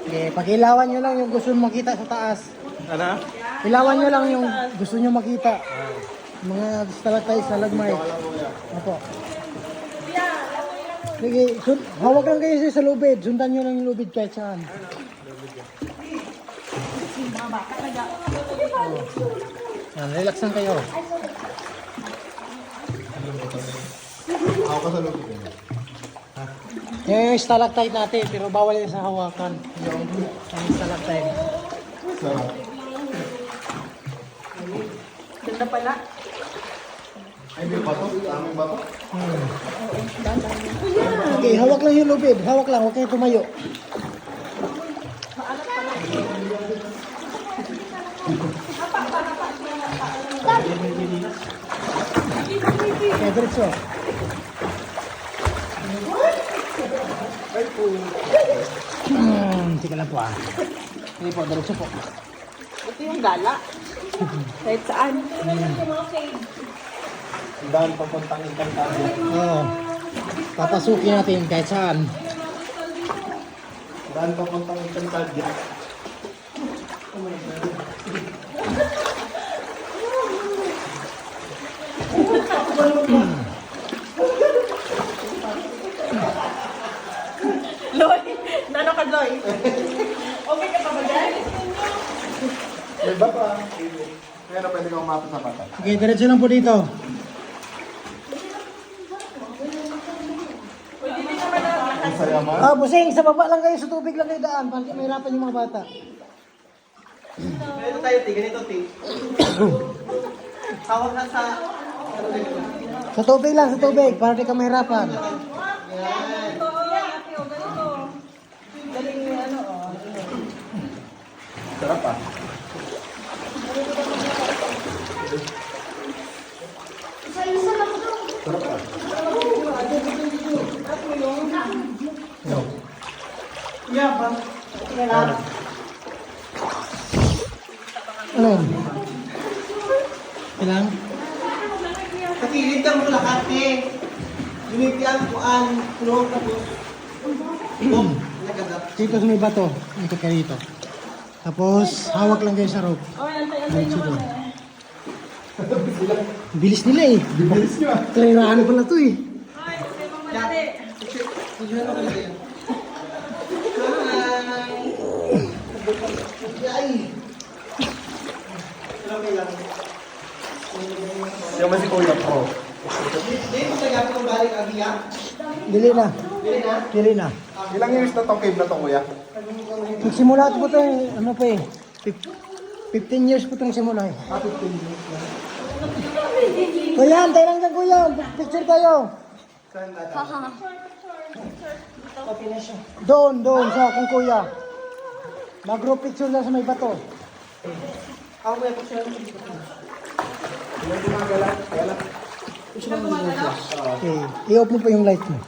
Okay, pakilawan nyo lang yung gusto nyo makita sa taas. Ano? Ilawan nyo lang yung gusto nyo makita. Mga stalactites na lagmay. Opo. Sige, hawak lang kayo sa lubid. Sundan nyo lang yung lubid kahit saan. Yan, relax lang kayo. Ako pa sa loob. Yung stalactite natin, pero bawal yung sa hawakan. Yung stalactite. Sarap. Ganda pala. Ay, may bato. Aming bato. Okay, hawak lang yung lubid. Hawak lang, huwag kayo tumayo. Okay, diretso. Tika lang po ah. Hindi po, diretso po. Ito yung gala. Kahit saan. Daan papuntang Encantado. Oo. Papasukin natin kahit saan. Daan papuntang Encantado. Loy, nano ka Loy? Okay ka pa ba dyan? May bato ah. Pero pwede kang umapit sa bata. Okay, diretso lang po dito. Pwede din naman na Ang saya man. Ah, busing, sa baba lang kayo, sa tubig lang kayo daan. Para may hirapan yung mga bata. Ganito tayo, ganito, Hawak na sa... Sa tubig lang, sa tubig. Para di ka mahirapan. Sarap ah. Sarap ah. No. Yeah, ba? Ano? Kailang? Kakilid kang lahat eh. Binigyan kuan, tulong tapos. Boom, nagagap. Dito sa may bato. Ito kayo dito. Tapos, hawak lang kayo sa rope. Oh, antay naman. Bilis nila eh. Bibilis nyo ah. Trainahan pala to eh. Ay, okay pang malati. Yung man si Kuya Pro. Hindi mo nagagap kung balik ang hiya. Dili na. Hindi na. Dili na. Ilang years na tong cave na to, Kuya? Nagsimula ito po ito, ano pa eh. 15 years po itong simula eh. Ah, 15 years na. Kuya, antay lang dyan kuya. Picture tayo. Doon sa kung kuya. Mag-group picture lang sa may bato. Ako may pagsasabi ko. Ilang gumagala? Kaya lang. Okay. I-off mo po yung light mo.